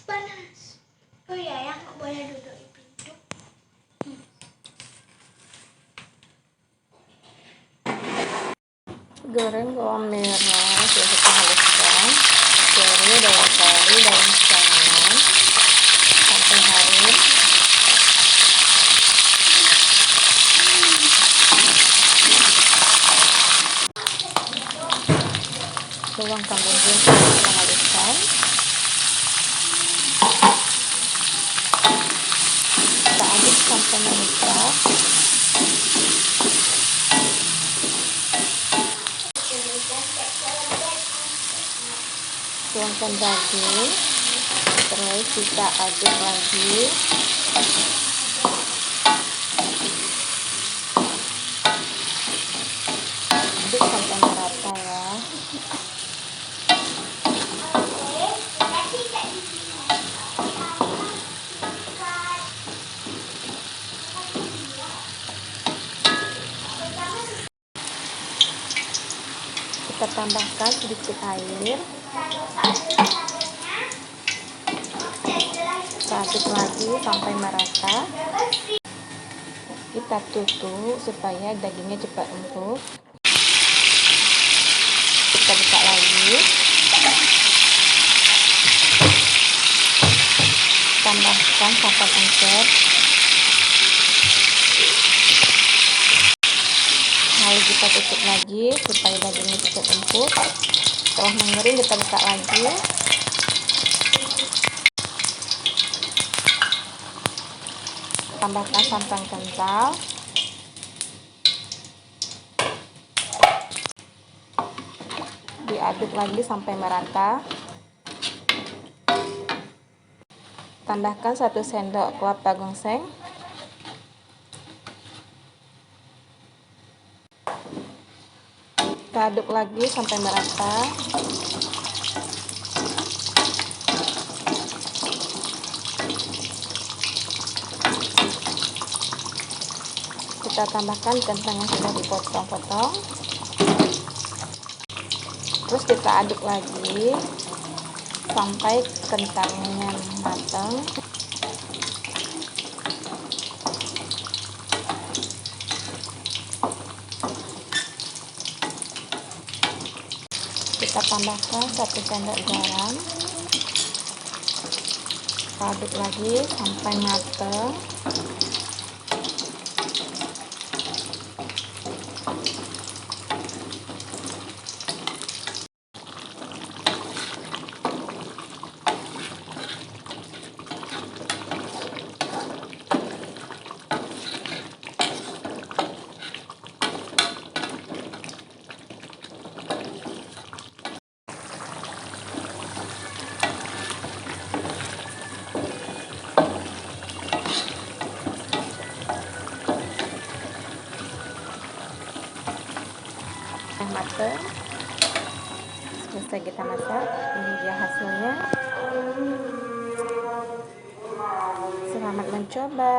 Panas. Oh iya ya, nggak boleh duduk di pintu. Goreng bawang merah, sudah kita haluskan. Ceri, daun kari, daun salam sampai harum. Tuangkan bumbu yang sudah kita haluskan. Kita aduk sampai mengikat. Tuangkan daging, terus kita aduk lagi. Aduk sampai merata ya. Kita tambahkan sedikit air. Kita aduk lagi sampai merata. Kita tutup supaya dagingnya cepat empuk. Kita buka lagi. Tambahkan santan encer. Lalu kita tutup lagi supaya dagingnya cepat empuk. Setelah mengering kita buka lagi. Tambahkan santan kental. Diaduk lagi sampai merata. Tambahkan 1 sendok kelapa gongseng. Kita aduk lagi sampai merata. Kita tambahkan kentang yang sudah dipotong-potong. Terus kita aduk lagi sampai kentangnya matang. Kita tambahkan 1 sendok garam. Aduk lagi sampai matang. Matang, selesai kita masak. Ini dia hasilnya. Selamat mencoba.